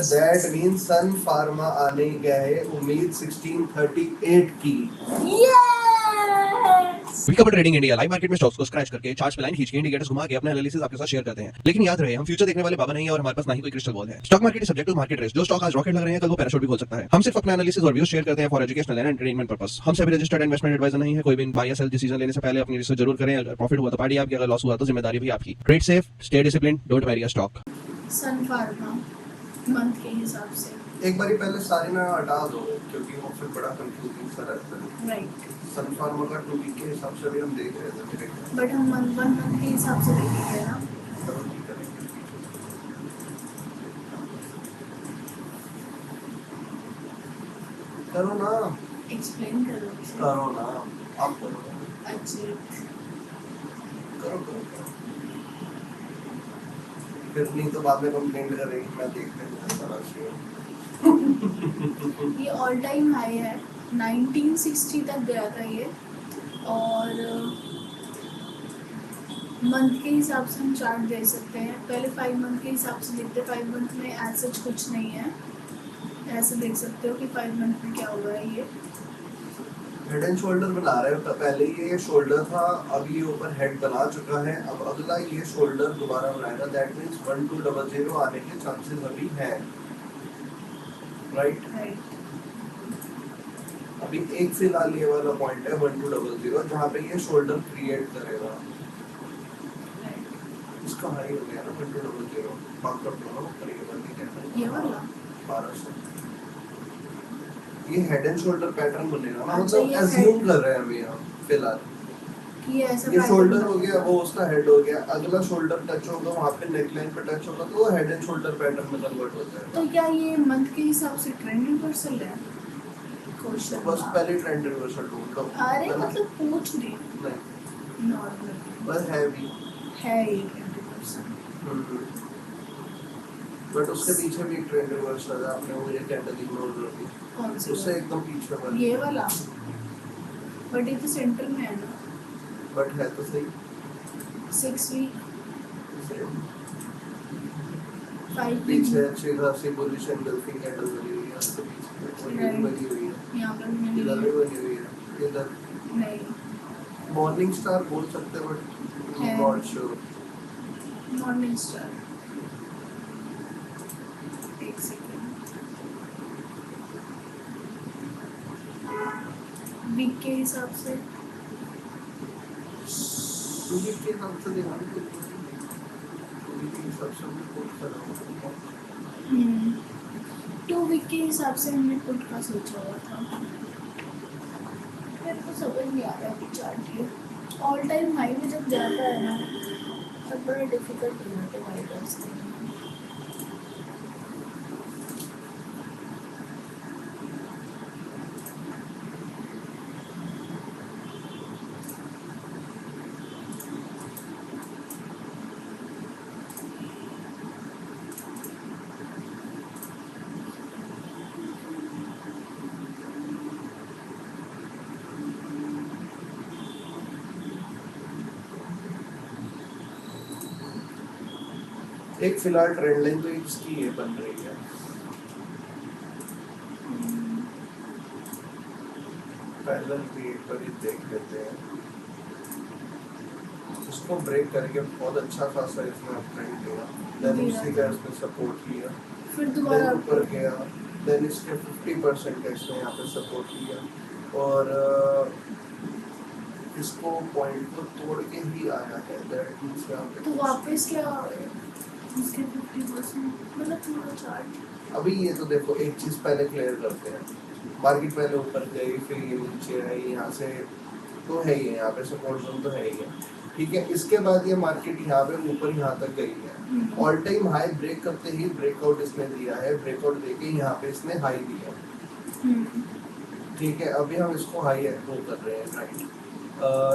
That means sun pharma आने गया है उम्मीद 1638 की। We cover trading India live market में स्टॉक्स को स्क्रैच करके चार्ट्स पे लाइन खींच के इंडिकेटर्स घुमा के अपना एनालिसिस आपके साथ शेयर करते हैं। लेकिन याद रहे हम फ्यूचर देखने वाले बाबा नहीं है और हमारे पास ना ही कोई क्रिस्टल बॉल है। Stock market is subject to market risk. जो स्टॉक आज रॉकेट लग रहे हैं कल वो पैराशूट भी खोल सकता है। हम सिर्फ अपना एनालिसिस और व्यूज शेयर करते हैं for educational and entertainment purpose. हम सभी रजिस्टर्ड इन्वेस्टमेंट एडवाइजर नहीं है। कोई भी बाय या सेल डिसीजन लेने से पहले अपनी रिसर्च जरूर करें। अगर प्रॉफिट हुआ तो पार्टी आपकी, अगर लॉस हुआ तो जिम्मेदारी भी आपकी। Trade safe, stay discipline, don't marry a stock. Sun Pharma month के हिसाब से एक बारी पहले सारे ना हटा दो क्योंकि वो फिर बड़ा कंफ्यूजिंग सा रहता है। राइट, सन फार्मा का 2 वीक के हिसाब से भी हम देख रहे थे मेरे बट हम वन मंथ के हिसाब से देखेंगे ना। करो ना, एक्सप्लेन करो। करो ना, आप करो। अच्छा, करो। फिर नहीं तो बाद में कंप्लेंट करेगी मैं देखते हैं सारा शेयर। ये ऑल टाइम हाई है, 1960 तक गया था ये। और मंथ के हिसाब से हम चार्ट दे सकते हैं। पहले 5 मंथ के हिसाब से देखते हैं। 5 मंथ में एज सच कुछ नहीं है, ऐसे देख सकते हो कि 5 मंथ में क्या हुआ है। ये हेड एंड शोल्डर बना रहे हो। पहले ये शोल्डर था, अब ये ऊपर हेड बना चुका है। अब अगला ये शोल्डर दोबारा बनाएगा। दैट मींस 1200 आने के चांसेस अभी हैं। राइट, अभी एक फिलहाल ये वाला पॉइंट है 1200 जहाँ पे ये शोल्डर क्रिएट करेगा। इसका हाई हो गया ना 1200 मार्कअप दोनों करेगा। ये वाला 1200 ये हेड एंड शोल्डर पैटर्न बनेगा ना। अच्छा, मतलब अज्यूम कर रहे हैं अभी हम फिलहाल कि ऐसा ये शोल्डर हो गया, वो उसका हेड हो गया। अगला शोल्डर टच होगा, वहाँ पे नेकलाइन पे टच होगा तो वो हेड एंड शोल्डर पैटर्न में कन्वर्ट हो जाएगा। तो क्या ये मंथ के हिसाब से ट्रेंड रिवर्सल है? क्वेश्चन बस पहले ट्रेंड रिवर्सल ढूंढ लो। अरे मतलब पूछ रही नहीं, नॉर्मल बस है भी है ये ट्रेंड रिवर्सल। बट उसके पीछे भी एक ट्रेंड रिवर्सल है। आपने वो ये कैंडल इग्नोर कर दी। कौन सी? उससे एकदम पीछे वाली ये वाला, बट ये तो सेंटर में है ना। बट है तो सही 6 वीक सेम 5 पीछे अच्छी खासी पोजीशन गल्फिंग कैंडल बनी हुई है। उसके पीछे बनी हुई है, यहाँ पर नहीं इधर भी बनी हुई है। इधर नहीं मॉर्निंग स्टार बोल सकते हैं बट है। Not sure. मॉर्निंग स्टार एक सेकंड वीक के हिसाब से क्योंकि के हिसाब से देखा क्योंकि के हिसाब से हमने पुट करा होगा। 2 वीक के हिसाब से हमने पुट का सोचा हुआ था। मेरे को समझ नहीं आ रहा है चार्ट ये ऑल टाइम हाई में जब जाता है ना तब बड़ा डिफिकल्ट हो जाता है मार्केट्स के। एक फिलहाल ट्रेंड लाइन तो इसकी ये बन रही है। पैरेलल भी एक बार देख लेते हैं। इसको ब्रेक करके बहुत अच्छा खासा इसमें अपट्रेंड किया। देन उसी का इसने सपोर्ट किया, फिर दोबारा ऊपर गया। देन इसके 50% का इसने यहाँ पे सपोर्ट किया और इसको पॉइंट को तोड़ के ही आया है। दैट मींस यहाँ पे तो वापस क्या इसके 50% मतलब पूरा चार्ट। अभी ये तो देखो एक चीज पहले क्लियर करते हैं। मार्केट पहले ऊपर गई, फिर ये नीचे आई, यहाँ से तो है ही है, यहाँ पे सपोर्ट जोन तो है ही है। ठीक है, इसके बाद ये मार्केट यहाँ पे ऊपर यहाँ तक गई है। ऑल टाइम हाई ब्रेक करते ही ब्रेकआउट इसने दिया है। ब्रेकआउट देके यहाँ पे इसने हाई दिया। ठीक है, अभी हम इसको हाई वो कर रहे हैं। राइट,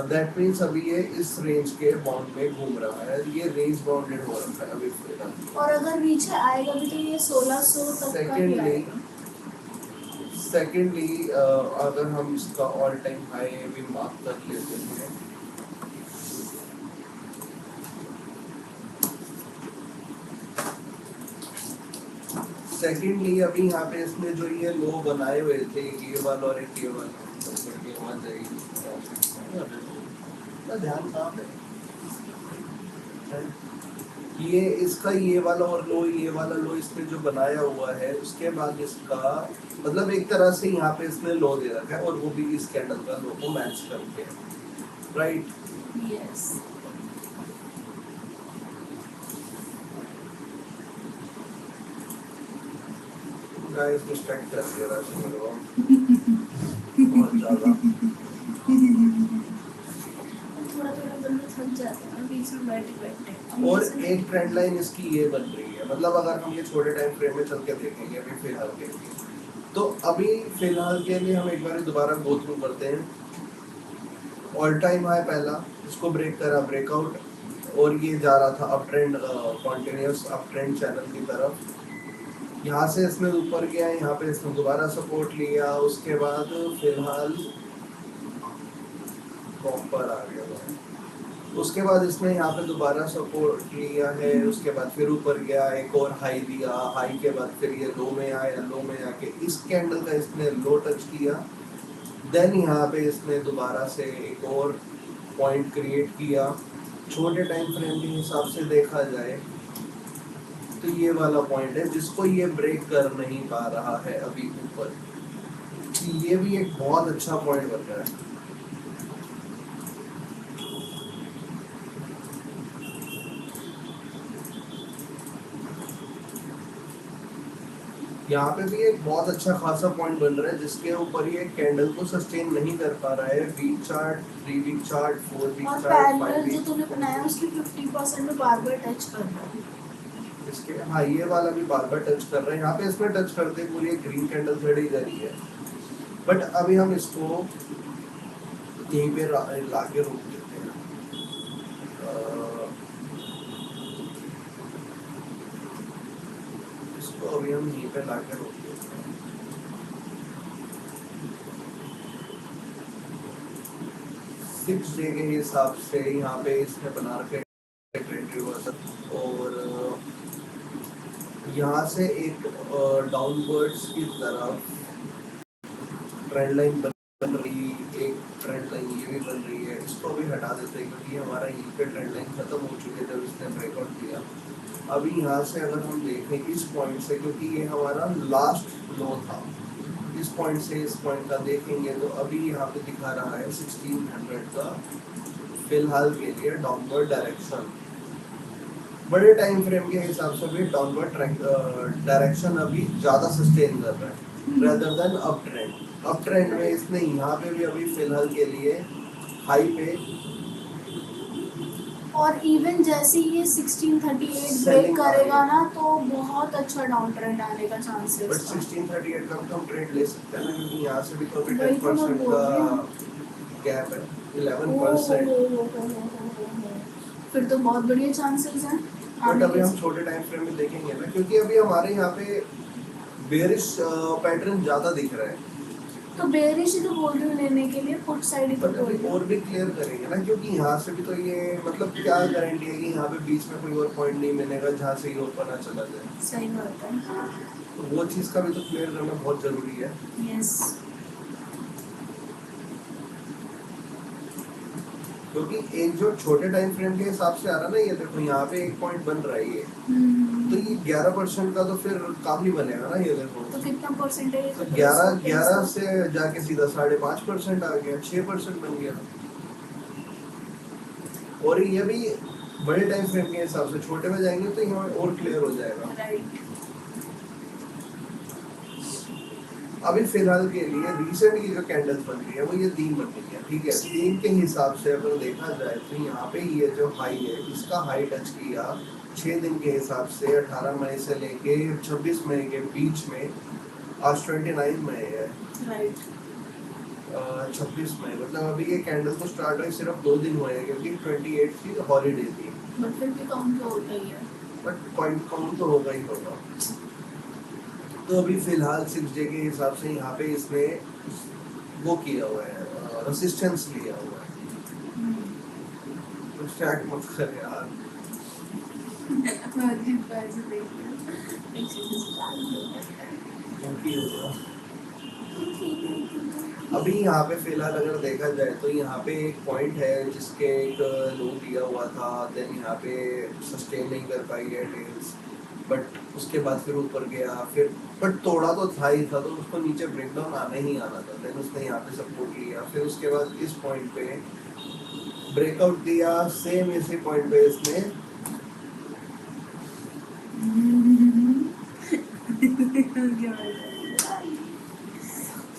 दैट मीन्स अभी ये इस रेंज के बाउंड में घूम रहा है। ये रेंज बाउंडेड हो रखा है अभी फिलहाल। और अगर नीचे आएगा भी तो ये 1600 तक का ही आएगा। सेकेंडली अगर हम इसका ऑल टाइम हाई भी मार्क कर लेते हैं सेकेंडली अभी यहाँ पे इसने जो ये लो बनाए हुए थे ये वाला और एक ये वाला, ध्यान कहाँ पे ये इसका ये वाला और लो, ये वाला लो इसने जो बनाया हुआ है उसके बाद इसका मतलब एक तरह से यहाँ पे इसने लो दे रखा है और वो भी इस कैंडल का लो को मैच करके, राइट? यस। गाइस डिस्ट्रैक्ट कर दिया राशि मेरे को बहुत ज्यादा। थोड़ा थोड़ा बंदा थक जाता है ना बीच में बैठे बैठे। और एक ट्रेंड लाइन इसकी ये बन रही है, मतलब अगर हम ये छोटे टाइम फ्रेम में चल के देखेंगे अभी फिलहाल के लिए, तो अभी फिलहाल के लिए हम एक बार दोबारा गो थ्रू करते हैं। ऑल टाइम हाई पहला, इसको ब्रेक करा, ब्रेकआउट, और ये जा रहा था up trend, continuous up trend channel की तरफ। यहाँ से इसने ऊपर गया, यहाँ पे इसने दोबारा सपोर्ट लिया, उसके बाद फिलहाल प्रॉपर आ गया। उसके बाद इसने यहाँ पे दोबारा सपोर्ट लिया है, उसके बाद फिर ऊपर गया, एक और हाई दिया, हाई के बाद फिर ये लो में आया, लो में आके इस कैंडल का इसने लो टच किया, देन यहाँ पे इसने दोबारा से एक और पॉइंट क्रिएट किया। छोटे टाइम फ्रेम के हिसाब से देखा जाए तो ये वाला पॉइंट है जिसको ये ब्रेक कर नहीं पा रहा है अभी ऊपर। ये भी एक बहुत अच्छा पॉइंट बन रहा है। यहाँ पे भी एक बहुत अच्छा खासा पॉइंट बन रहा है जिसके ऊपर ये कैंडल को सस्टेन नहीं कर पा रहा है। Week chart, 3 week chart, 4 week और चार्ट, 5 पैरेलल जो वीक, तूने बनाया उसकी 50% में बार बार टच कर रहा है। इसके हाँ ये वाला भी बार बार टच कर रहा है। यहाँ पे इसमें टच करते पूरी एक ग्रीन कैंडल खड़ी करी है, बट अभी हम इसको यहीं पे लाके रोक देते हैं। इसको अभी हम यहीं पे लाके रोक देते हैं। 6 डे के हिसाब से यहाँ पे इसने बना रखे ट्रेंड रिवर्सल, और यहाँ से एक डाउनवर्ड्स की तरफ ट्रेंड लाइन बन रही, एक ट्रेंड लाइन ये भी बन रही है। इसको भी हटा देते हैं क्योंकि हमारा यहीं पे ट्रेंड लाइन खत्म हो चुकी है जब इसने ब्रेकआउट किया। अभी यहाँ से अगर हम देखें इस पॉइंट से, क्योंकि ये हमारा लास्ट लो था, इस पॉइंट से इस पॉइंट का देखेंगे तो अभी यहाँ पे दिखा रहा है 1600 का फिलहाल के लिए डाउनवर्ड डायरेक्शन। बड़े टाइम फ्रेम के हिसाब से भी डाउनवर्ड डायरेक्शन अभी ज़्यादा सस्टेन कर रहा है rather than up trend. Up trend में इसने यहाँ पे भी अभी फिलहाल के लिए हाई पे, और इवन जैसे ये 1638 ब्रेक करेगा ना तो बहुत अच्छा डाउन ट्रेंड आने का चांस है बट इसका। 1638 का हम ट्रेड ले सकते हैं ना, क्योंकि यहाँ से भी तो अभी वही तो मैं 10% बोल का रही हूँ। गैप है, 11%। फिर तो बहुत बढ़िया चांसेस हैं बट आने अभी के। हम छोटे टाइम फ्रेम में देखेंगे ना, क्योंकि अभी हमारे यहाँ पे बेरिश पैटर्न ज्यादा दिख रहा है। तो बेरिश ही तो बोल रही हूँ लेने के लिए, पुट साइड ही तो बट बोल अभी रही हूँ। और भी क्लियर करेंगे ना, क्योंकि यहाँ से भी तो ये मतलब क्या गारंटी है कि यहाँ पे बीच में कोई और पॉइंट नहीं मिलेगा जहाँ से ये ऊपर ना चला जाए। सही बात है। तो वो चीज़ का भी तो क्लियर करना बहुत जरूरी है। यस। क्योंकि एक जो छोटे टाइम फ्रेम के हिसाब से आ रहा है ना, ये देखो यहाँ पे एक पॉइंट बन रहा है ये, तो ये 11% का तो फिर काफी बनेगा ना, ये देखो। तो कितना परसेंटेज? तो 11 से जाके सीधा 5.5% आ गया, 6% बन गया। और ये भी बड़े टाइम फ्रेम के हिसाब से, छोटे में जाएंगे तो यहाँ और क्लियर हो जाएगा। राइट। अभी फिलहाल के लिए रिसेंट की जो कैंडल्स बन रही है वो ये 3 बन रही है, ठीक है। 3 के हिसाब से अगर देखा जाए तो यहाँ पे ये जो हाई है इसका हाई टच किया 6 दिन के हिसाब से 18 मई से लेके 26 मई के बीच में। आज 29 मई है, राइट। 26 मई मतलब अभी ये कैंडल को स्टार्ट हुए सिर्फ 2 दिन हुए हैं, क्योंकि 28 की हॉलीडे थी। बट फिर भी काउंट तो होता ही है। बट पॉइंट काउंट तो होगा ही होगा। तो अभी फिलहाल 6 डे के हिसाब से यहाँ पे इसने वो किया हुआ है, रेसिस्टेंस लिया हुआ है। तो स्टार्ट मत कर यार। मार्केट को ऐसे देख लिया, एक चीज़ स्टार्ट हो जाता है। क्योंकि अभी यहाँ पे फिलहाल अगर देखा जाए तो यहाँ पे एक पॉइंट है जिसके एक लो दिया हुआ था, देन यहाँ पे सस्टेन नहीं कर पाई है टेल्स, बट उसके बाद फिर ऊपर गया, फिर बट तोड़ा तो था ही था, तो उसको नीचे ब्रेकडाउन आना ही आना था, देन उसने यहाँ पे सपोर्ट लिया, फिर उसके बाद इस पॉइंट पे ब्रेकआउट दिया, सेम इसी पॉइंट पे इसने क्या बोल रहा है?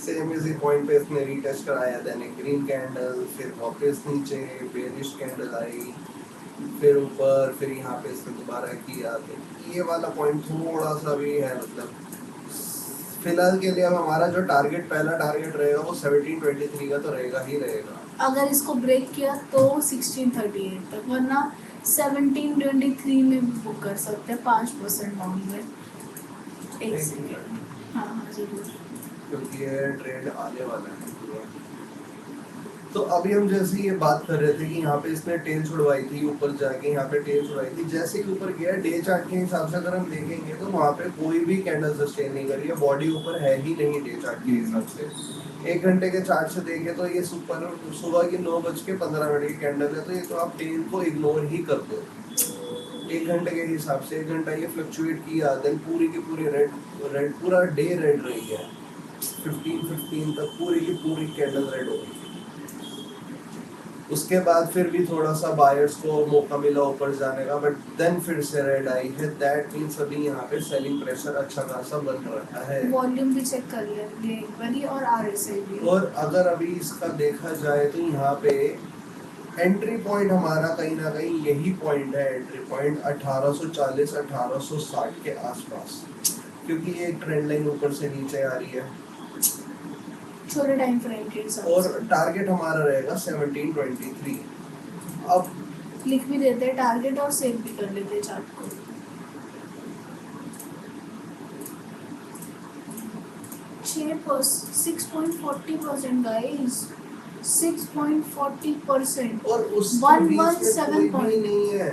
सेम इसी पॉइंट पे इसने रीटेस्ट कराया, देन एक ग्रीन कैंडल, फिर वापस नीचे बेरिश कैंडल आई, फिर ऊपर, फिर यहाँ पे इसने दोबारा किया, तो ये वाला पॉइंट थोड़ा सा भी है, मतलब फिलहाल के लिए अब हमारा जो टारगेट, पहला टारगेट रहेगा वो 1723 का तो रहेगा ही रहेगा। अगर इसको ब्रेक किया तो 1638 तक, वरना 1723 में भी बुक कर सकते हैं 5% डाउन में। एक सेकेंड, हाँ हाँ जरूर। क्योंकि ये ट्रेंड आने वाला है पूरा। तो अभी हम जैसे ये बात कर रहे थे कि यहाँ पे इसने टेल छुड़वाई थी, ऊपर जाके यहाँ पे टेल छुड़वाई थी, जैसे ही ऊपर गया डे चार्ट के हिसाब से अगर हम देखेंगे तो वहाँ पे कोई भी कैंडल सस्टेन नहीं कर रही है, बॉडी ऊपर है ही नहीं डे चार्ट के हिसाब से। 1 घंटे के चार्ट से देखें तो ये सुबह की 9:15 की कैंडल है, तो ये तो आप टेल को इग्नोर ही कर दो। 1 घंटे के हिसाब से 1 घंटा ये फ्लक्चुएट किया, देन पूरी की पूरी रेड पूरा डे रेड रही है, 15 तक पूरी की पूरी कैंडल रेड हो गई। उसके बाद फिर भी थोड़ा सा बायर्स को मौका मिला ऊपर जाने का, बट देन फिर से रेड आई है, दैट मींस अभी यहाँ पे सेलिंग प्रेशर अच्छा खासा बन रहा है। वॉल्यूम भी चेक कर लेंगे एक बारी, और आरएसआई भी। और अगर अभी इसका देखा जाए तो यहाँ पे एंट्री पॉइंट हमारा कहीं ना कहीं यही पॉइंट है, एंट्री पॉइंट 1840 1860 के आसपास, क्योंकि ये ट्रेंड लाइन ऊपर से नीचे आ रही है, छोटे टाइम फ्रेम के हिसाब और से टारगेट हमारा रहेगा 1723। अब लिख भी देते हैं टारगेट और सेव भी कर लेते हैं चार्ट को। छः 6.40% गाइस, 6.40%। और उस 117 कोई भी नहीं है,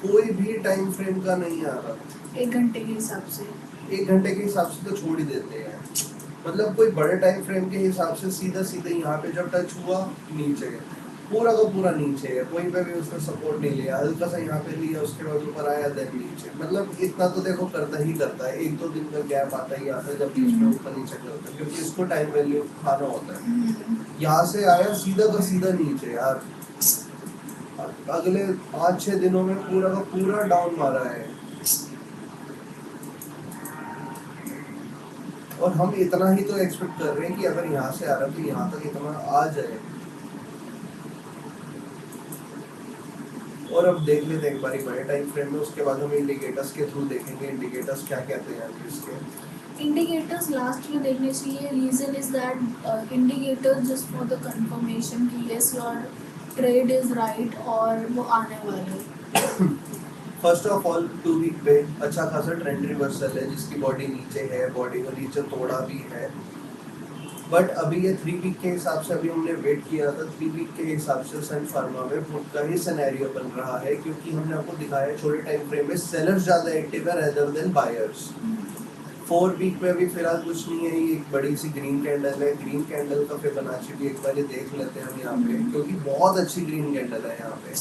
कोई भी टाइम फ्रेम का नहीं आ रहा। 1 घंटे के हिसाब से 1 घंटे के हिसाब से तो छोड़ ही देते हैं, मतलब कोई बड़े टाइम फ्रेम के हिसाब से सीधा सीधा यहाँ पे जब टच हुआ नीचे, पूरा का पूरा नीचे है, कोई पे भी उसने सपोर्ट नहीं लिया, हल्का सा यहाँ पे लिया, उसके बाद ऊपर आया, देन नीचे, मतलब इतना तो देखो करता ही करता है, 1-2 दिन का गैप आता ही आता है जब बीच में ऊपर नीचे करता है, क्योंकि इसको टाइम वैल्यू खाना होता है। यहाँ से आया सीधा का सीधा नीचे यार, अगले 5-6 दिनों में पूरा का पूरा डाउन मारा है, और हम इतना ही तो एक्सपेक्ट कर रहे हैं कि अगर यहाँ से आ रहा है तो यहाँ तक इतना आ जाए। और अब देख लेते हैं एक बार बड़े टाइम फ्रेम में, उसके बाद हम इंडिकेटर्स के थ्रू देखेंगे इंडिकेटर्स क्या कहते हैं इसके। इंडिकेटर्स लास्ट में देखने चाहिए। Reason is that indicators just for the confirmation कि yes your trade is right और वो आने वाले हैं। फर्स्ट ऑफ ऑल 2 वीक पे अच्छा खासा ट्रेंड रिवर्सल है, जिसकी बॉडी नीचे है, बॉडी को नीचे तोड़ा भी है, बट अभी ये 3 वीक के हिसाब से अभी हमने वेट किया था, 3 वीक के हिसाब से सन फार्मा में पुट का ही सिनेरियो बन रहा है, क्योंकि हमने आपको दिखाया छोटे टाइम फ्रेम में सेलर्स ज़्यादा एक्टिव है रेदर देन बायर्स। 4 वीक में अभी फिलहाल कुछ नहीं है, ये एक बड़ी सी ग्रीन कैंडल है, ग्रीन कैंडल का फिबोनाची भी एक बार देख लेते हैं हम यहाँ पे, क्योंकि बहुत अच्छी ग्रीन कैंडल है यहाँ पे।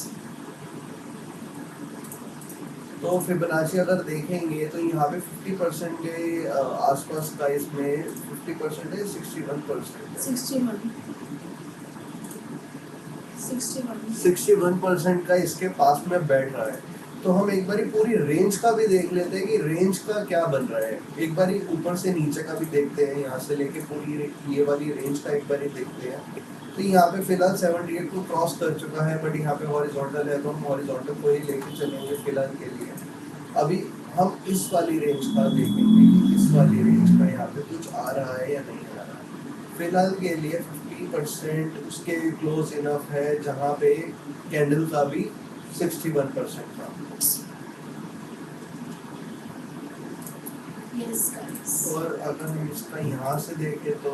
तो फिबोनाची अगर देखेंगे तो यहाँ पे 50% के आसपास का, इसमें 50% है, 61% का इसके पास में बैठ रहा है। तो हम एक बारी पूरी रेंज का भी देख लेते हैं कि रेंज का क्या बन रहा है, एक बारी ऊपर से नीचे का भी देखते हैं, यहाँ से लेके पूरी ये वाली रेंज का एक बारी देखते हैं। तो यहाँ पे फिलहाल 78 को क्रॉस कर चुका है, बट यहाँ पे हॉरिजॉन्टल है, तो हम हॉरिजॉन्टल को ही लेके चलेंगे फिलहाल के लिए। अभी हम इस वाली रेंज का देखेंगे कि इस वाली रेंज का यहाँ पे कुछ आ रहा है या नहीं आ रहा। फिलहाल के लिए 50% उसके क्लोज इनफ है, जहाँ पे कैंडल का भी 61% था। और अगर हम इसका यहाँ से देखें तो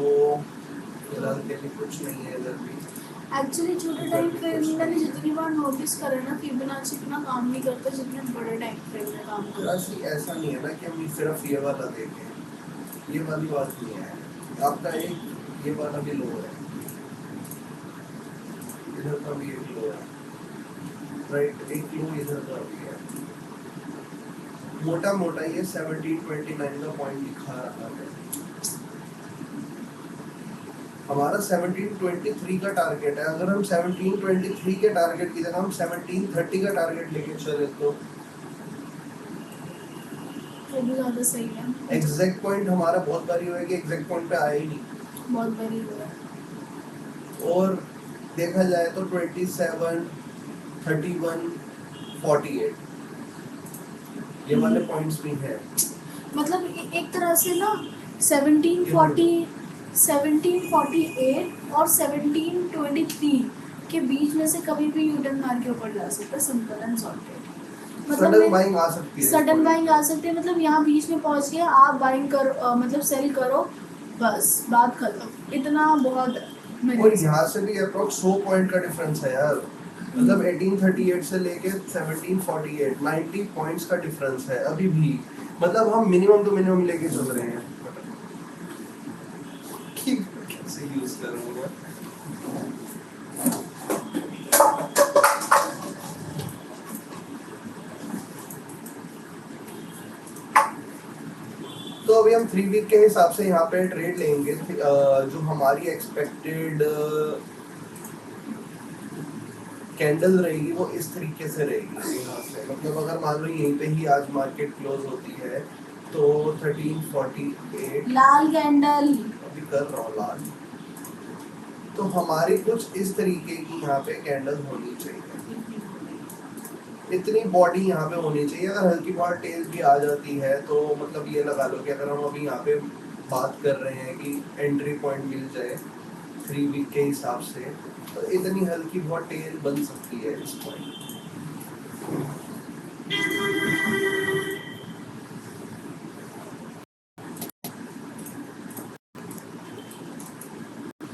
फिलहाल के लिए कुछ नहीं है इधर भी। एक्चुअली छोटे टाइम फ्रेम में मैंने जितनी बार नोटिस करा ना फिबोनाची इतना काम नहीं करता जितने बड़े टाइम फ्रेम में काम करता है। राशि ऐसा नहीं है ना कि हम सिर्फ ये वाला देखें, ये वाली बात नहीं है। आपका एक ये वाला भी लो है, इधर का भी एक लो है, राइट, एक लो इधर का भी है। मोटा मोटा ये 1729 का पॉइंट दिखा रहा है। हमारा 1723 का टारगेट है। अगर हम 1723 के टारगेट की जगह हम 1730 का टारगेट लेके चले तो वो भी ज़्यादा सही है। एग्जैक्ट पॉइंट हमारा बहुत बारी हुआ है कि एग्जैक्ट पॉइंट पे आया ही नहीं। बहुत बड़ी हुआ है। और देखा जाए तो 27, 31, 48 ये वाले पॉइंट्स भी हैं। मतलब एक तरह से ना 1740 1748 और 1723 के बीच में से कभी भी यूटर्न मार के ऊपर जा सकता है, simple and sorted. Sudden buying आ सकती है, सडन बाइंग आ सकती है, मतलब यहाँ बीच में पहुंच गया आप बाइंग करो, मतलब सेल करो, बस बात खत्म। इतना बहुत है मेरे और हिसाब यहाँ से भी अप्रोक्स 100 पॉइंट का डिफरेंस है यार। मतलब 1838 से लेके 1748 90 पॉइंट्स का डिफरेंस है अभी भी। मतलब हम मिनिमम टू मिनिमम लेके चल रहे हैं। कैसे यूज करूंगा। तो अभी हम 3 वीक के हिसाब से यहाँ पे ट्रेड लेंगे। जो हमारी एक्सपेक्टेड कैंडल रहेगी वो इस तरीके से रहेगी यहाँ से। मतलब अगर मान लो यहीं पे ही आज मार्केट क्लोज होती है तो 1348 लाल कैंडल अभी कर रहा हूँ लाल, तो हमारी कुछ इस तरीके की यहाँ पे कैंडल होनी चाहिए। इतनी बॉडी यहाँ पे होनी चाहिए। अगर हल्की बहुत टेल भी आ जाती है तो मतलब ये लगा लो कि अगर हम अभी यहाँ पे बात कर रहे हैं कि एंट्री पॉइंट मिल जाए 3 वीक के हिसाब से, तो इतनी हल्की बहुत टेल बन सकती है इस पॉइंट।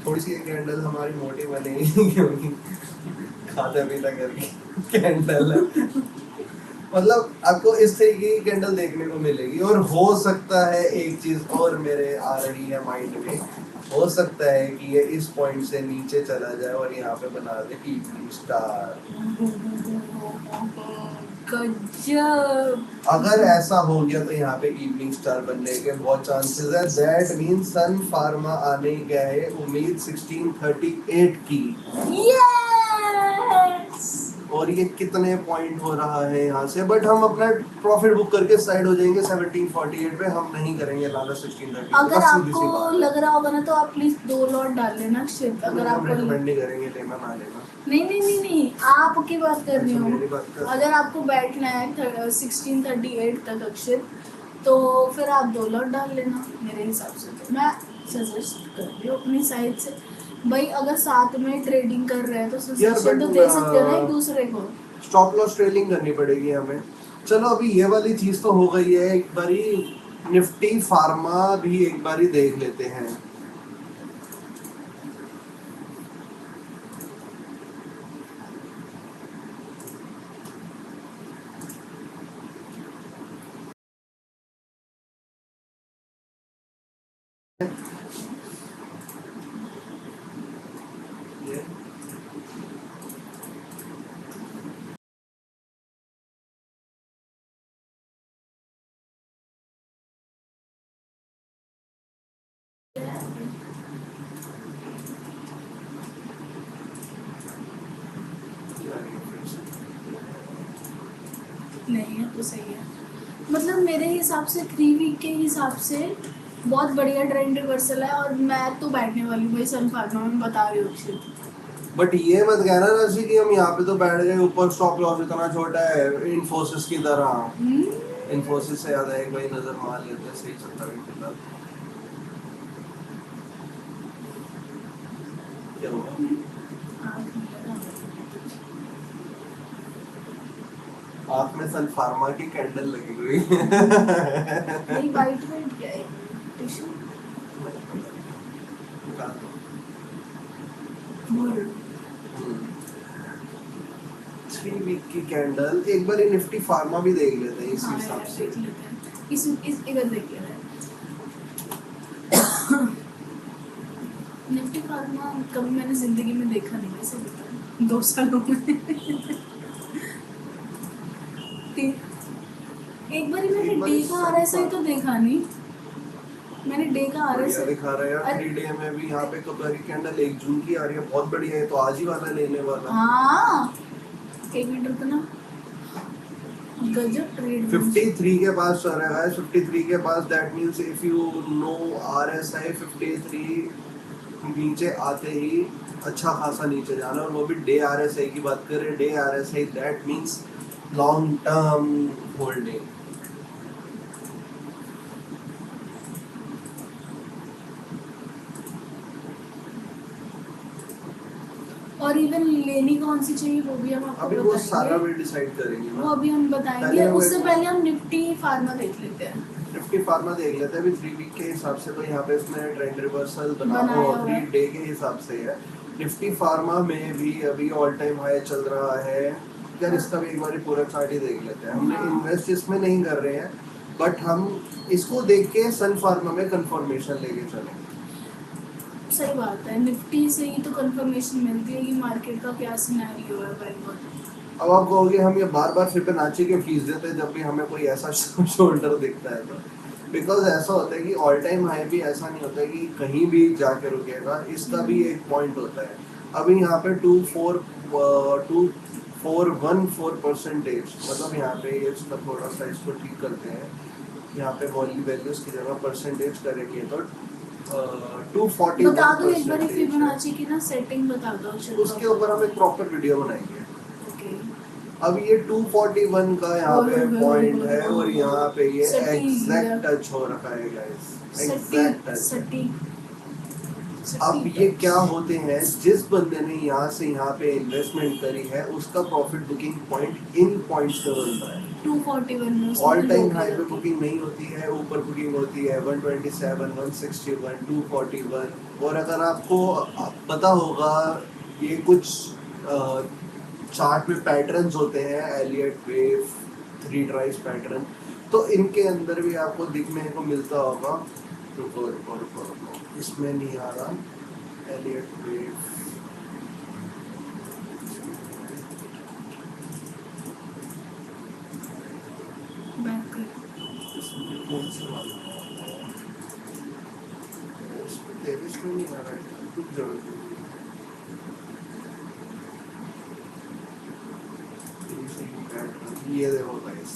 थोड़ी सी कैंडल हमारी मोटी बनेगी क्योंकि खाता पीता करके कैंडल है। मतलब आपको इस तरीके की कैंडल देखने को मिलेगी। और हो सकता है एक चीज और मेरे आ रही है माइंड में, हो सकता है कि ये इस पॉइंट से नीचे चला जाए और यहाँ पे बना दे इवनिंग स्टार। गजब। अगर ऐसा हो गया तो यहाँ पे इवनिंग स्टार बनने के बहुत चांसेस है। दैट मींस सन फार्मा आने क्या है उम्मीद 1638 की। यस। और ये कितने पॉइंट हो रहा है यहाँ से, बट हम अपना प्रॉफिट बुक करके साइड हो जाएंगे 1748 पे। हम नहीं करेंगे लालच 1630। अगर आपको लग रहा होगा ना तो आप प्लीज 2 लॉट डाल लेना शिट। अगर हम आपको रेकमेंड नहीं करेंगे लेना ना लेना। नहीं आपकी बात कर रही अच्छा, मेरी हूँ। बात कर। अगर आपको बैठना है 1638 तक अक्षित, तो फिर आप 2 लॉट डाल लेना मेरे हिसाब से। तो मैं सजेस्ट कर रही हूँ अपनी साइड से। भाई अगर साथ में ट्रेडिंग कर रहे हैं तो सजेशन तो दे सकते हो ना एक दूसरे को। स्टॉप लॉस ट्रेडिंग करनी पड़ेगी हमें। चलो अभी ये वाली चीज तो हो गई है। एक बारी निफ्टी फार्मा भी एक बारी देख लेते हैं। नहीं है तो सही है। मतलब मेरे हिसाब से 3 वीक के हिसाब से बहुत बढ़िया ट्रेंड रिवर्सल है। और मैं तो बैठने वाली हूँ भाई सन फार्मा में, बता रही हूँ अक्षित। बट ये मत कहना राशि कि हम यहाँ पे तो बैठ गए, ऊपर स्टॉप लॉस इतना छोटा है इन्फोसिस की तरह। इन्फोसिस से ज्यादा एक भाई नजर मार लेते हैं। सही चलता है फिलहाल। क्या हुआ? आँख में सन फार्मा की कैंडल लगी हुई। नहीं वाइट वाइट क्या है टिश्यू। निकाल दो। बोल। वीक की कैंडल, एक बार निफ्टी फार्मा भी देख लेते हैं इस हाँ हिसाब यार से। देख लेते हैं, इस इधर देख लेते हैं। निफ्टी फार्मा कभी मैंने जिंदगी में देखा नहीं, वैसे बताऊं 2 सालों में। एक बार मैंने एक बार डे इस का आरएसआई तो देखा नहीं, मैंने डे का बढ़िया आरएसआई दिखा रहा है यार। 3 डे में भी यहाँ पे कबरी कैंडल 1 जून की आ रही है, बहुत बढ़िया है। तो आज ही वाला लेने वाला। हाँ 1 मिनट रुकना, गजब ट्रेड 53 के पास चल रहा है, 53 के पास। That means if you know RSI 53 नीचे आते ही अच्छा खासा नीचे जाना, और वो भी डे आरएसआई की बात करें। Day RSI that means long term holding. और इवन लेनी कौन सी चाहिए वो भी हम आपको अभी वो सारा बताएंगे, भी डिसाइड करेंगे वो ना। अभी हम बताएंगे। पहले वो उससे एक- पहले हम निफ्टी फार्मा देख लेते हैं। निफ्टी फार्मा देख लेते हैं अभी 3 वीक के हिसाब से। तो यहाँ पे इसने ट्रेंड रिवर्सल बनाया और हुआ 3 है। डे के हिसाब से है। निफ्टी फार्मा में भी अभी ऑल टाइम हाई चल रहा है यार। इसका भी एक बार पूरा चार्ट ही देख लेते हैं। हमने हाँ। इन्वेस्ट इसमें नहीं कर रहे हैं, बट हम इसको देख के सन फार्मा में कंफर्मेशन लेके चलेंगे। सही बात है, निफ्टी से ही तो कंफर्मेशन मिलती है कि मार्केट का क्या सिनेरियो है भाई। अब आप कहोगे हम ये बार बार फिबोनाची के फीस देते हैं जब भी हमें कोई ऐसा शोल्डर दिखता है तो। बिकॉज ऐसा होता है कि ऑल टाइम हाई भी ऐसा नहीं होता है कि कहीं भी जाके रुकेगा। इसका भी एक पॉइंट होता है। अभी यहाँ पे 2.414%, मतलब यहाँ पे इसका थोड़ा सा इसको ठीक करते हैं। यहाँ पे वैल्यूज की जगह परसेंटेज करेंगे तो 241 बता दो एक बार परसेंटेज। फिबोनाची की ना सेटिंग बता दो। उसके ऊपर हम एक प्रॉपर वीडियो बनाएंगे। ओके। अब ये 241 का यहाँ पे पॉइंट है और यहाँ पे ये सटीक एग्जैक्ट टच हो रखा है गाइस। Exact touch. सटीक। अब ये क्या होते हैं, जिस बंदे ने यहाँ से यहाँ पे इन्वेस्टमेंट करी है उसका profit booking point in points पे बनता है। 241 में उसने ऑल टाइम लो हाई किया पे था। बुकिंग नहीं होती है, ऊपर बुकिंग होती है 127, 161, 241। और अगर आपको पता होगा ये कुछ चार्ट में पैटर्न्स होते हैं, एलियट वेव, 3 ड्राइव पैटर्न, तो इनके अंदर भी आपको दिखने को मिलता होगा। रुको रुको रुको रुको, इसमें नहीं आ रहा एलियट वेव। बैक कर। इसमें कौन सा वाला है? इसमें तेविस में नहीं आ रहा है, कुछ जरूरत नहीं। ये देखो गाइस,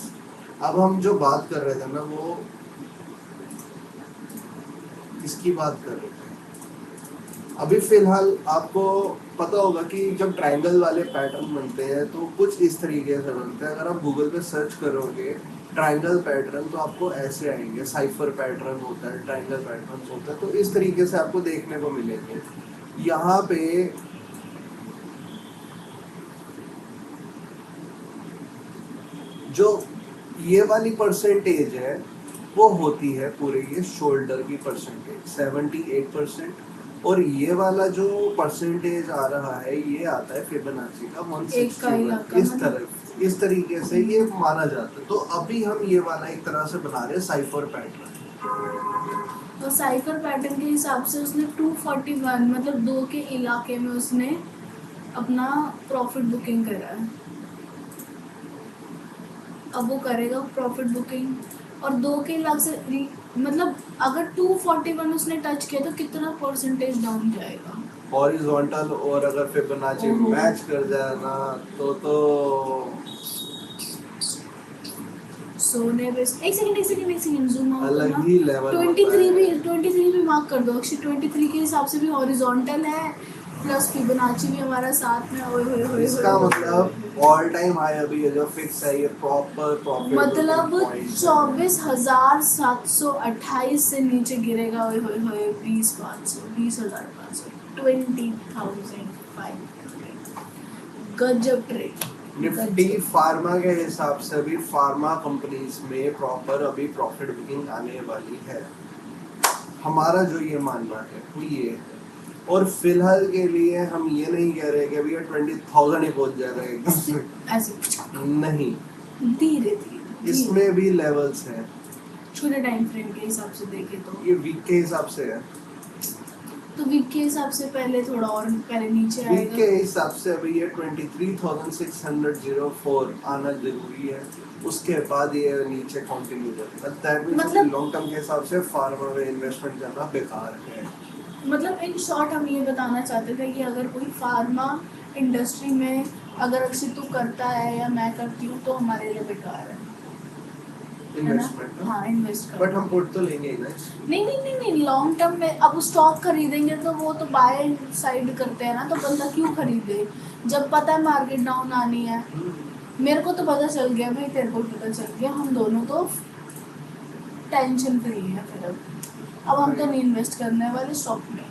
अब हम जो बात कर रहे थे ना वो इसकी बात कर रहे थे। अभी फिलहाल आपको पता होगा कि जब ट्रायंगल वाले पैटर्न बनते हैं तो कुछ इस तरीके से बनते हैं। अगर आप गूगल पे सर्च करोगे ट्रायंगल पैटर्न तो आपको ऐसे आएंगे। साइफर पैटर्न होता है, ट्रायंगल पैटर्न होता है, तो इस तरीके से आपको देखने को मिलेंगे। यहाँ पे जो ये वाली परसेंटेज है वो होती है पूरे ये शोल्डर की परसेंटेज 78%। और ये वाला जो परसेंटेज आ रहा है ये आता है फिबोनाची का एक का 161। इलाका इस मतलब- तरह इस तरीके से ये माना जाता है। तो अभी हम ये वाला एक तरह से बना रहे हैं साइफर पैटर्न। तो साइफर पैटर्न के हिसाब से उसने 241 मतलब 2 के इलाके में उसने अपना प्रॉफिट बुकिंग करा है। अब वो करेगा प्रॉफिट बुकिंग और 2 के इलाके से मतलब अगर 241 उसने टच किया तो कितना परसेंटेज डाउन जाएगा। हॉरिजॉन्टल और अगर फिबोनाची ओहो। मैच कर जाए ना तो सोने पे एक सेकंड जूम आउट अलग करना। ही लेवल 23 भी मार्क कर दो अक्षय। 23 के हिसाब से भी हॉरिजॉन्टल है प्लस फिबोनाची भी हमारा साथ में। ओए होए होए इसका मतलब ऑल टाइम हाई अभी ये जो फिक्स है ये प्रॉपर प्रॉफिट मतलब 24,728 से नीचे गिरेगा। ओए होए होए 20,500 20,500 गजब ट्रेड। निफ्टी फार्मा के हिसाब से भी फार्मा कंपनीज में प्रॉपर अभी प्रॉफिट बुकिंग आने वाली है। हमारा जो ये मानना है वो ये है। और फिलहाल के लिए हम ये नहीं कह रहे कि अभी ये 20,000 ही पहुंच जाएगा एकदम से। ऐसे नहीं, धीरे धीरे इसमें भी लेवल्स हैं। छोटे टाइम फ्रेम के हिसाब से देखे तो ये वीक के हिसाब से है। तो वीक के हिसाब से पहले थोड़ा और पहले नीचे वीक के आएगा। हिसाब से अभी ये 23,604 आना जरूरी है, उसके बाद ये नीचे कंटिन्यू करेगा। दैट मींस मतलब- लॉन्ग टर्म के हिसाब से फार्मा में इन्वेस्टमेंट करना बेकार है। मतलब इन शॉर्ट हम ये बताना चाहते थे कि अगर कोई फार्मा इंडस्ट्री में अगर अक्षित तू करता है या मैं करती हूँ तो हमारे लिए बेकार है ना? इन्वेस्टमेंट हाँ इन्वेस्ट बट कर। हम पुट तो लेंगे ही ना। नहीं लॉन्ग टर्म में अब स्टॉक खरीदेंगे तो वो तो बाय साइड करते हैं ना, तो बंदा क्यों खरीदे जब पता है मार्केट डाउन आनी है। मेरे को तो पता चल गया भाई, तेरे को पता चल गया, हम दोनों तो टेंशन फ्री है। फिर अब हम तो नहीं इन्वेस्ट करने वाले स्टॉक में।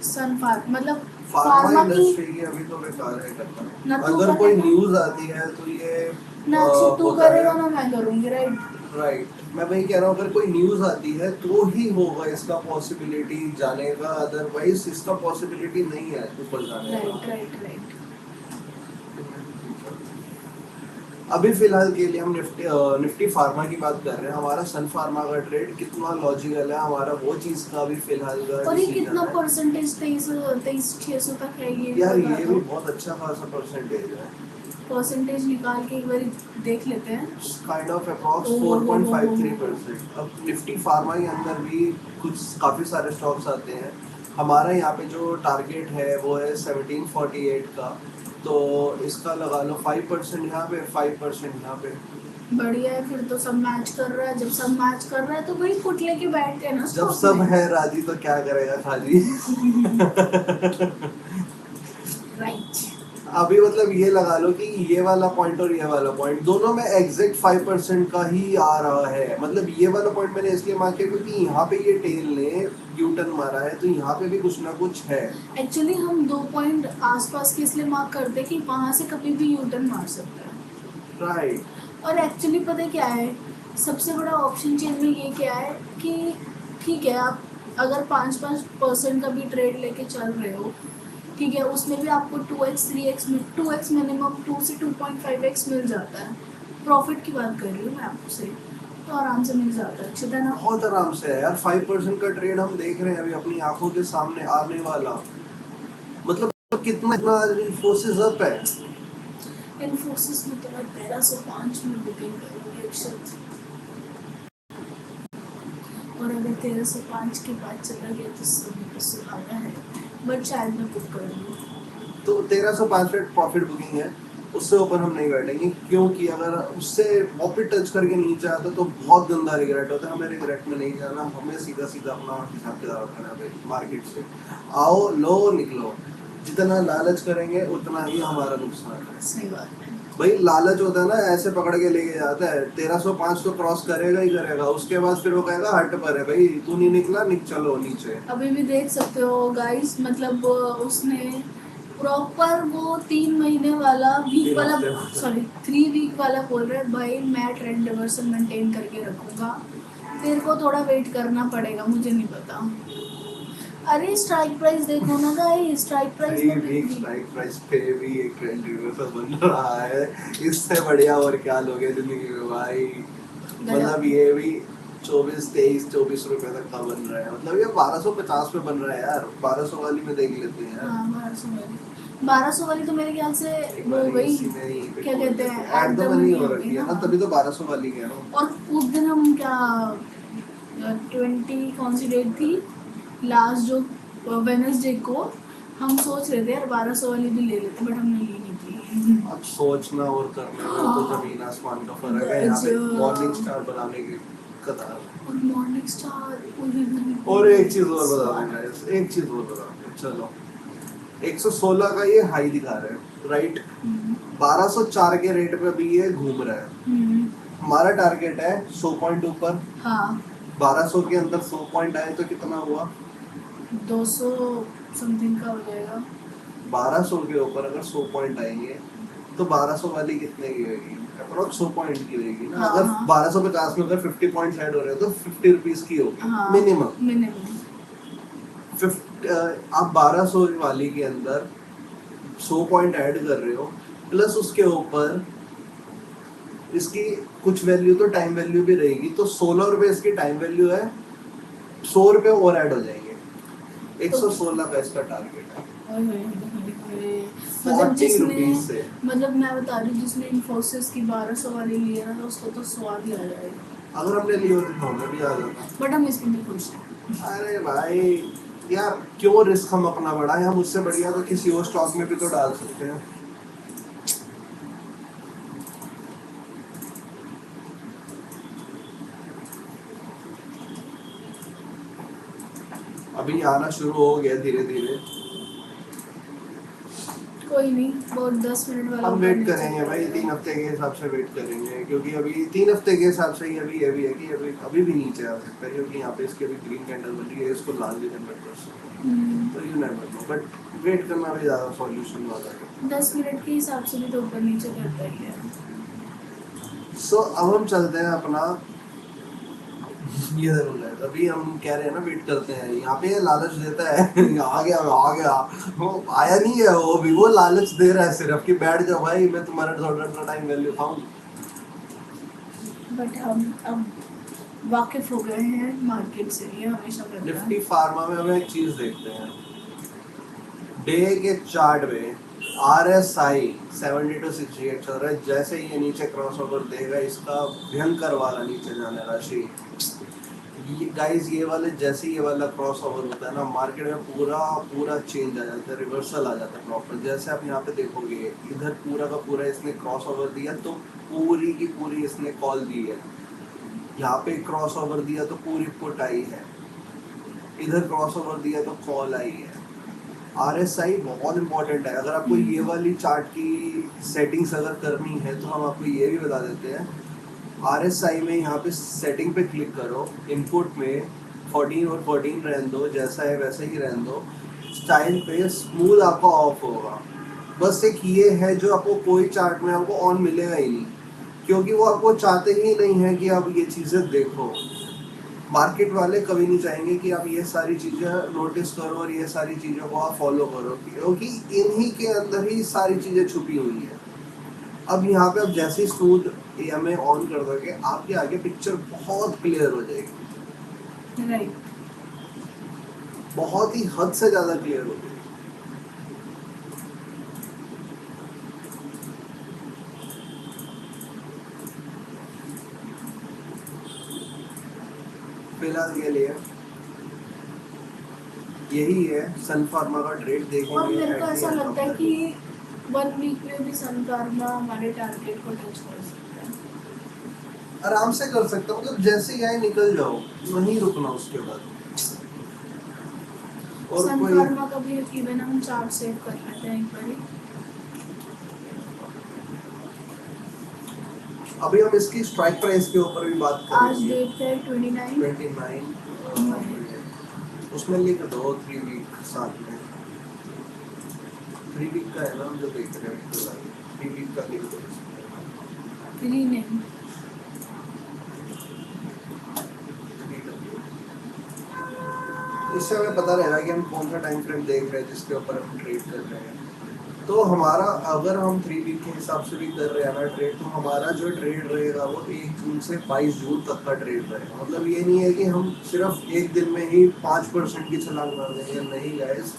सन फार्म मतलब फार्मा फार्मा की इंडस्ट्री की अभी तो बेकार है करना। ना तू अगर कोई करेगा। न्यूज आती है तो ये ना अक्षित तू होता है। करेगा ना मैं करूंगी, राइट। राइट, मैं वही कह रहा हूँ, अगर कोई न्यूज आती है तो ही होगा इसका पॉसिबिलिटी जाने का, अदरवाइज इसका पॉसिबिलिटी नहीं है ऊपर जाने का। राइट अभी फिलहाल के लिए हम निफ्टी फार्मा की बात कर रहे हैं। हमारा सन फार्मा का ट्रेड कितना लॉजिकल है, हमारा वो चीज का भी फिलहाल का और ये decision कितना है। परसेंटेज 23,600 तक है ये यार बता ये दो। भी बहुत अच्छा खासा परसेंटेज है, परसेंटेज निकाल के एक बार देख लेते हैं। काइंड ऑफ अप्रॉक्स ओह, 4.53%। अब निफ्टी फार्मा के अंदर भी कुछ काफी सारे स्टॉक्स आते हैं। हमारा यहाँ पे जो टारगेट है वो है 1748 का, तो इसका लगा लो 5% यहाँ पे, 5% यहाँ पे। बढ़िया है, फिर तो सब मैच कर रहा है। जब सब मैच कर रहा है तो भाई फुट लेके बैठ गए ना जब स्टॉक सब में। है राजी तो क्या करेगा खाली। राइट। अभी मतलब ये लगा लो कि ये वाला पॉइंट और ये वाला पॉइंट दोनों में एग्जैक्ट 5% का ही आ रहा है। मतलब ये वाला पॉइंट मैंने इसलिए मार्क किया क्योंकि यहाँ पे ये टेल ने यू टर्न मारा है, तो यहाँ पे भी कुछ ना कुछ है। एक्चुअली हम 2 पॉइंट आसपास के इसलिए मार्क करते हैं कि वहां से कभी भी यू टर्न मार सकता है। राइट। और एक्चुअली पता क्या है, सबसे बड़ा ऑप्शन चेन में ये क्या है कि ठीक है आप अगर 5% का भी ट्रेड लेके चल रहे हो, ठीक है, उसमें भी आपको 2x 3x 2x मिनिमम 2 से 2.5x मिल जाता है। प्रॉफिट की बात कर रही हूँ मैं आपसे, तो आराम से मिल जाता है। अच्छी तरह बहुत आराम से है यार। 5% का ट्रेड हम देख रहे हैं अभी अपनी आंखों के सामने आने वाला। मतलब कितना इन्फोसिस अप है। इन्फोसिस में तो मैं 1305 में बुकिंग करूँगी अक्षत, और अगर 1305 के बाद चला गया तो सुहाना है, बट शायद मैं बुक कर लूँ। तो 1305 पे प्रॉफिट बुकिंग है, उससे ऊपर हम नहीं बैठेंगे, क्योंकि अगर उससे वापस टच करके नीचे आता तो बहुत गंदा रिग्रेट होता है। हमें रिग्रेट में नहीं जाना, हमें सीधा सीधा अपना हिसाब किताब रखना है मार्केट से। आओ लो निकलो, जितना लालच करेंगे उतना ही हमारा नुकसान है। सही बात है। भाई लालच होता है ना, ऐसे पकड़ के लेके जाता है। 1305 तो क्रॉस करेगा ही करेगा, उसके बाद फिर वो कहेगा हट पर है भाई, तू नहीं निकला चलो नीचे। अभी भी देख सकते हो गाइस, मतलब उसने प्रॉपर वो 3 महीने वाला वीक 3 वाला, हफ्ते। सॉरी 3 वीक वाला बोल रहा है भाई, मैं ट्रेंड रिवर्सल मेंटेन करके रखूंगा। तेरे को थोड़ा वेट करना पड़ेगा, मुझे नहीं पता। अरे स्ट्राइक प्राइस देखो ना गाइस, स्ट्राइक प्राइस में भी स्ट्राइक प्राइस पे भी एक ट्रेंड रिवर्सल बन रहा है। इससे बढ़िया और क्या लोगे जिंदगी में भाई। मतलब ये भी 24 रुपए तक का बन रहा है। मतलब ये 1250 पे बन रहा है यार। 1200 वाली में देख लेते हैं। हाँ 1200 वाली तो मेरे ख्याल से वो वही क्या कहते हैं ऐड तो नहीं हो रखी है ना, तभी तो 1200 वाली कह रहा हूँ। और उस दिन हम क्या 20 कौन सी डेट थी लास्ट, जो वेडनेसडे को हम सोच रहे थे यार 1200 वाली भी ले लेते, बट हमने ली नहीं थी। अब सोचना और करने में तो जमीन आसमान का फर्क है। यहाँ पे मॉर्निंग स्टार बनाने की कतार। और मॉर्निंग स्टार और एक चीज और बता दें गाइस, एक चीज और बता दें, चलो 116 का ये हाई दिखा रहे हैं, राइट। 1204 के रेट पे भी ये घूम रहा है। हमारा टारगेट है 100 पॉइंट ऊपर। हाँ 1200 के अंदर 100 पॉइंट आए तो कितना हुआ? 200 समथिंग का हो जाएगा। 1200 के ऊपर अगर 100 पॉइंट आएंगे तो 1200 वाली कितने की होगी? अप्रोक्स 100 पॉइंट की होगी ना। हाँ, अगर हाँ। 1250 में अगर 50 पॉइंट्स ऐड हो रहे हैं तो 50 रुपीस की होगी हाँ मिनिमम। मिनिमम। आप 1200 वाली के अंदर 100 पॉइंट ऐड कर रहे हो, प्लस उसके ऊपर इसकी कुछ वैल्यू तो टाइम वैल्यू भी रहेगी, तो 16 रुपए इसकी टाइम वैल्यू है, 100 रुपए और ऐड हो जाएंगे, 116 का इसका टारगेट है। मतलब 40 जिसने रुपीज से। मतलब मैं बता रही हूँ जिसने इन्फोसिस की 1200 वाली ली है ना तो उसको तो स्वाद ही आ जाएगा। अगर हमने ली होती तो हमें भी आ जाता। बट हम इसमें भी खुश हैं। अरे भाई यार, क्यों रिस्क हम अपना बढ़ाएं, हम उससे बढ़िया तो किसी और स्टॉक में भी तो डाल सकते हैं। अभी आना शुरू हो गया धीरे धीरे। कोई नहीं, बहुत 10 मिनट वाला हम ऊपर वेट नीचे करेंगे भाई, करेगा। 3 हफ्ते के हिसाब से वेट करेंगे, क्योंकि अभी 3 हफ्ते के हिसाब से ही अभी है कि अभी भी नीचे आ सकता है, क्योंकि यहाँ पे इसके अभी ग्रीन कैंडल बन रही है, इसको लाल भी कन्वर्ट कर सकते हैं, तो you never know, but wait करना भी ज़्यादा सॉल्यूशन वाला है। 10 मिनट के हिसाब से भी तो ऊपर नीचे करता ही है। सो अब हम चलते हैं अपना ये जरूर है, अभी हम कह रहे हैं ना वेट करते हैं, यहाँ पे लालच देता है आ गया, वो आया नहीं है, वो भी वो लालच दे रहा है सिर्फ कि बैठ जाओ भाई, मैं तुम्हारा थोड़ा टाइम वैल्यू खाऊं। बट हम अब वाकिफ हो गए हैं मार्केट से, ये हमेशा करता निफ्टी है। फार्मा में हम एक चीज देखते हैं, डे के चार्ट में RSI 70 to 68 चल रहा है, जैसे ये नीचे क्रॉसओवर देगा इसका भयंकर वाला नीचे जाने राशि, गाइस ये वाले जैसे ये वाला क्रॉसओवर होता है ना, मार्केट में पूरा चेंज आ जाता है, रिवर्सल आ जाता है प्रॉपर। जैसे आप यहाँ पे देखोगे इधर पूरा का पूरा इसने क्रॉसओवर दिया तो पूरी की पूरी इसने कॉल दी है, यहाँ पे क्रॉसओवर दिया तो पूरी पुट आई है, इधर क्रॉसओवर दिया तो कॉल आई है। RSI बहुत इंपॉर्टेंट है, अगर आपको ये वाली चार्ट की सेटिंग्स अगर करनी है तो हम आपको ये भी बता देते हैं। RSI में यहाँ पे सेटिंग पे क्लिक करो, इनपुट में 14 और 14 रहने दो, जैसा है वैसे ही रहने दो, स्टाइल पे स्मूथ आपका ऑफ होगा। बस एक ये है जो आपको कोई चार्ट में आपको ऑन मिलेगा ही नहीं, क्योंकि वो आपको चाहते ही नहीं है कि आप ये चीज़ें देखो। मार्केट वाले कभी नहीं चाहेंगे कि आप ये सारी चीज़ें नोटिस करो और ये सारी चीज़ों को आप फॉलो करो, क्योंकि इन्हीं के अंदर ही सारी चीज़ें छुपी हुई हैं। अब यहाँ पे आप जैसे ही स्मूथ EMA ऑन कर दोगे, आपके आगे पिक्चर बहुत क्लियर हो जाएगी, राइट। बहुत ही हद से ज़्यादा क्लियर हो जाएगी। फिलहाल के लिए यही है, सन फार्मा का ट्रेड देखेंगे। और मेरे को at the ऐसा end लगता of है the कि day। 1 वीक में भी सन फार्मा हमारे टारगेट को टच कर सकता है। आराम से कर सकता हूँ, मतलब जैसे ही आए निकल जाओ, वहीं रुकना उसके बाद। और सन कोई फार्मा का भी इवन हम चार्ट सेव कर लेते हैं एक बारी। अभी हम इसकी स्ट्राइक प्राइस के ऊपर भी बात आज करेंगे। डेट है 29। 29 उसमें लिख दो 3 वीक साथ में, 3 वीक का है ना हम जो देख रहे हैं, 3 वीक का लिख दो। 3 नहीं, इससे हमें पता रहेगा कि हम कौन सा टाइम फ्रेम देख रहे हैं जिसके ऊपर हम ट्रेड कर रहे हैं। तो हमारा अगर हम 3 वीक के हिसाब से भी कर रहे हैं ना ट्रेड, तो हमारा जो ट्रेड रहेगा वो 1 जून से 22 जून तक का ट्रेड रहेगा। मतलब ये नहीं है कि हम सिर्फ एक दिन में ही 5% की छलांग मार देंगे, नहीं गाइस।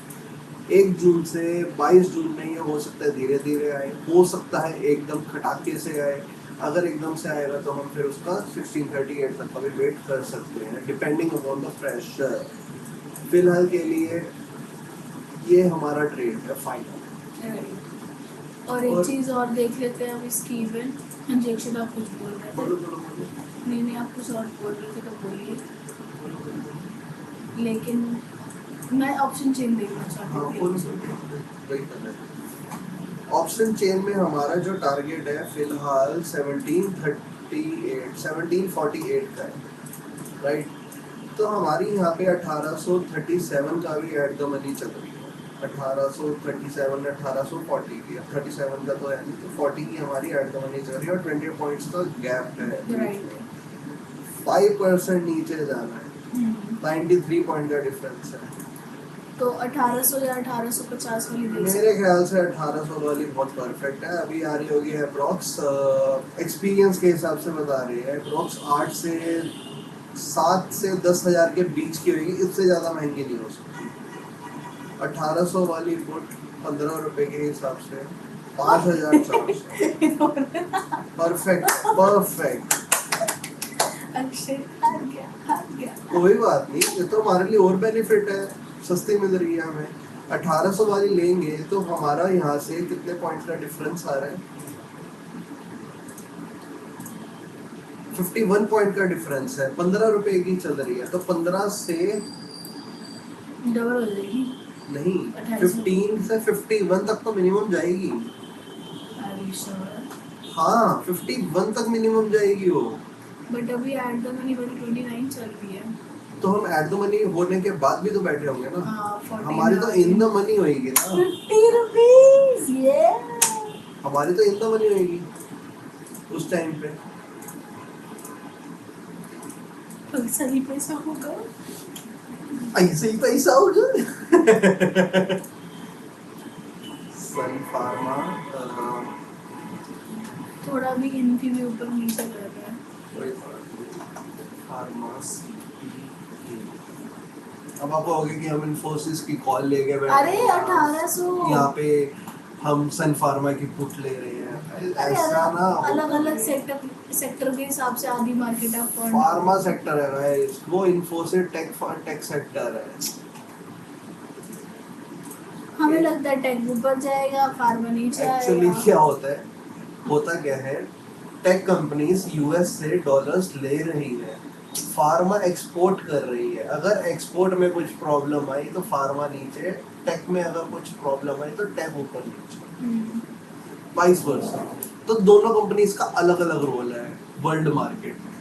1 जून से 22 जून में ये हो सकता है धीरे धीरे आए, हो सकता है एकदम खटाके से आए। अगर एकदम से आएगा तो हम फिर उसका 1638 तक का भी वेट कर सकते हैं, डिपेंडिंग अपॉन द प्रेशर। फिलहाल के लिए ये हमारा ट्रेड है फाइनल। और एक और- चीज और देख लेते हैं अब इसकी इवेंट इंजेक्शन। आप कुछ बोल रहे बोलो थे? बोलो बोलो। नहीं आप कुछ और बोल रहे थे तो बोलिए। लेकिन मैं ऑप्शन चेन देखना हाँ चाहती बोलो थी। वही कर रहे हैं। ऑप्शन चेन में हमारा जो टारगेट है फिलहाल 1748 का है, राइट। तो हमारी यहाँ पे 1837 का भी एट द मनी चल रही है, 1837 1840 की, 37 का तो है नहीं, तो 40 की हमारी एट द मनी चल रही है और 20 पॉइंट्स का गैप है। राइट। 5% नीचे जाना है, 93 पॉइंट का डिफरेंस है। तो 1800 या 1850 वाली देख सकते मेरे ख्याल से 1800 वाली बहुत परफेक्ट है। अभी आ रही होगी अप्रॉक्स, एक्सपीरियंस के हिसाब से बता रही है, अप्रॉक्स 7 से 10 हज़ार के बीच की होगी, इससे ज़्यादा महंगी नहीं हो सकती। 1800 वाली बुट 15 रुपए के हिसाब से 5400। Perfect perfect. अक्षय हार गया। कोई बात नहीं, ये तो हमारे लिए और बेनिफिट है, सस्ती मिल रही है हमें। 1800 वाली लेंगे तो हमारा यहाँ से कितने पॉइंट का डिफरेंस आ रहा है? 51 पॉइंट का डिफरेंस है, 15 रुपए की चल रही है, तो 15 से डबल हो जाएगी। नहीं, 2800। 15 से 51 तक तो मिनिमम जाएगी। Are you sure? हाँ, 51 तक मिनिमम जाएगी वो। बट अभी एट द मनी वाली 29 चल रही है। तो हम एट द मनी होने के बाद भी तो बैठे होंगे ना। हाँ, 14 हमारी तो इन द मनी होएगी ना। 50 रुपीज, ये हमारी तो इन द मनी होएगी उस टाइम पे। सही पैसा होगा। ऐसे ही पैसा होगा। सन फार्मा थोड़ा भी इनकी भी ऊपर नीचे कर रहा है। फार्मासी। अब आप कहोगे कि हम इन्फोसिस की कॉल लेके बैठे अरे हैं, 1800। यहाँ पे हम सन फार्मा की पुट ले रहे हैं, ऐसा ना। अलग अलग सेक्टर के हिसाब से आधी मार्केट आप फार्मा सेक्टर है गाइस, वो इन्फोसिस टेक सेक्टर है। हमें लगता है टेक ऊपर जाएगा, फार्मा नीचे एक्चुअली आएगा। क्या होता है, होता क्या है, टेक कंपनीज यूएस से डॉलर्स ले रही है, फार्मा एक्सपोर्ट कर रही है। अगर एक्सपोर्ट में कुछ प्रॉब्लम आई तो फार्मा नीचे, टेक में अगर कुछ प्रॉब्लम आई तो टेक ऊपर नीचे, वाइस वर्सा। तो दोनों कंपनीज का अलग अलग रोल है वर्ल्ड मार्केट में।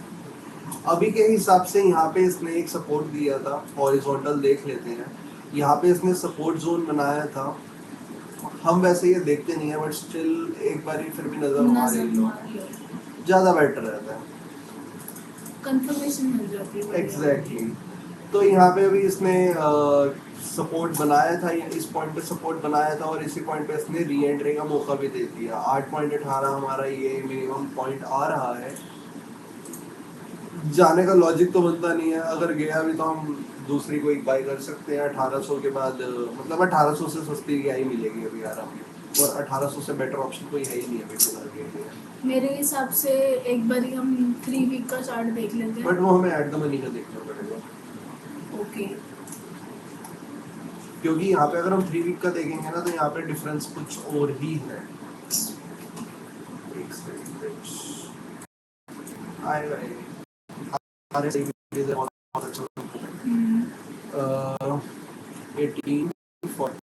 अभी के हिसाब से यहाँ पे इसने एक सपोर्ट दिया था, हॉरिजॉन्टल देख लेते हैं। यहाँ पे इसने सपोर्ट जोन बनाया था। हम वैसे ये देखते नहीं है, बट स्टिल एक बार फिर भी नजर मार लो, ज्यादा बेटर रहता है। कंफर्मेशन मिल जाती है। एग्जैक्टली। तो यहाँ पे अभी इसने सपोर्ट बनाया था, इस पॉइंट पे सपोर्ट बनाया था, और इसी पॉइंट पे इसने री एंट्री का मौका भी दे दिया। 8.18 हमारा ये मिनिमम पॉइंट आ रहा है। जाने का लॉजिक तो बनता नहीं है, अगर गया भी तो हम दूसरी कोई बाई कर सकते हैं 1800 के बाद। मतलब 1800 से सस्ती क्या ही मिलेगी अभी आराम में, और 1800 से बेटर ऑप्शन कोई है ही नहीं अभी फिलहाल के लिए। मेरे हिसाब से एक बार हम 3 वीक का चार्ट देख लेते हैं। बट वो हमें एट द मनी का देखना पड़ेगा। ओके। क्योंकि यहाँ पे अगर हम 3 वीक का देखेंगे ना, तो यहाँ पे डिफरेंस कुछ और ही है। आएगा ये। हमारे सही में बहुत अच्छा 18 40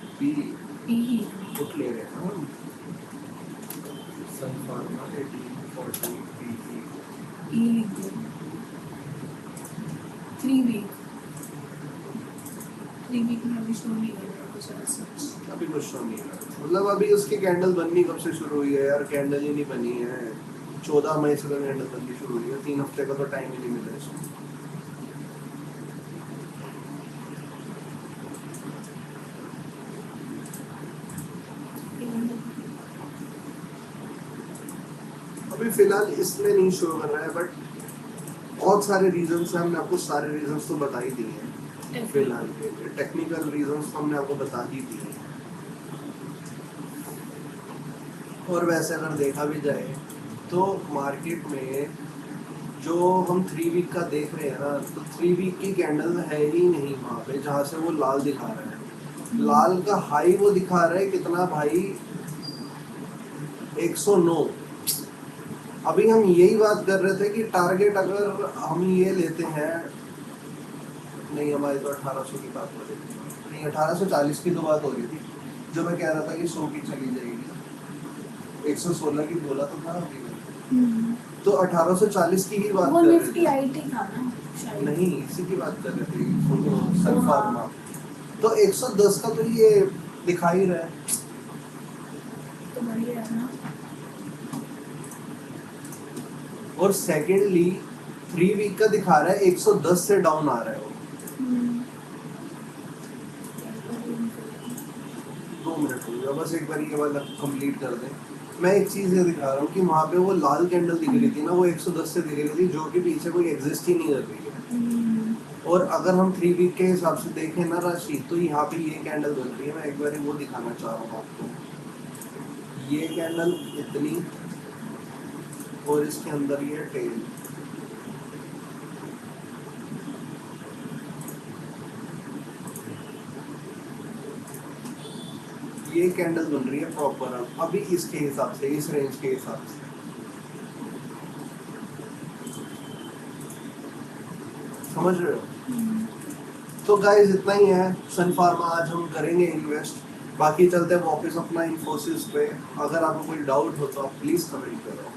पी बुक ले रहे हैं हम। सन फार्मा 18 40 पी। 3 वीक में अभी शो नहीं कर रहा कुछ ऐसा। अभी कुछ शो नहीं है, मतलब अभी उसकी कैंडल बननी कब से शुरू हुई है यार? कैंडल ही नहीं बनी है। 14 मई से तो कैंडल बननी शुरू हुई है, 3 हफ्ते का तो टाइम ही नहीं मिला इसको। अभी फिलहाल इसमें नहीं शो कर रहा है, बट बहुत सारे रीजंस हैं, हमने आपको सारे रीजंस तो बता ही दिए हैं फिलहाल के लिए। टेक्निकल रीजंस तो हमने आपको बता ही दिए हैं। और वैसे अगर देखा भी जाए तो मार्केट में जो हम 3 वीक का देख रहे हैं ना, तो 3 वीक की कैंडल है ही नहीं वहाँ पे, जहाँ से वो लाल दिखा रहा है। लाल का हाई वो दिखा रहा है कितना भाई, 109। अभी हम यही बात कर रहे थे कि टारगेट अगर हम ये लेते हैं, नहीं हमारी तो 1800 की बात हो रही थी, नहीं 1840 की तो बात हो रही थी, जो मैं कह रहा था कि 100 की चली जाएगी। 116 की बोला तो था अभी, तो 1840 की ही बात वो कर रहे निफ्टी थे। आईटी था ना शायद। नहीं, इसी की बात कर रहे थे, सन फार्मा। तो 110 का तो ये दिखा ही रहा है, तो बढ़िया है ना। और सेकेंडली 3 वीक का दिखा रहा है 110 से डाउन आ रहा है वो। चूजा, बस एक बार ये वाला कंप्लीट कर दें। मैं एक चीज़ ये दिखा रहा हूँ कि वहाँ पे वो लाल कैंडल दिख रही थी ना, वो 110 से दिख रही थी, जो कि पीछे कोई एग्जिस्ट ही नहीं कर रही है। और अगर हम 3 वीक के हिसाब से देखें ना राशि, तो यहाँ पे ये कैंडल बन रही है। मैं एक बार वो दिखाना चाह रहा हूँ आपको। ये कैंडल इतनी, और इसके अंदर ये टेल। ये कैंडल बन रही है प्रॉपर अभी इसके हिसाब से, इस रेंज के हिसाब से। समझ रहे हो? तो गाइस इतना ही है सन फार्मा आज हम करेंगे इन्वेस्ट। बाकी चलते हैं वापस अपना इन्फोसिस पे। अगर आपको कोई डाउट हो तो आप प्लीज कमेंट करो।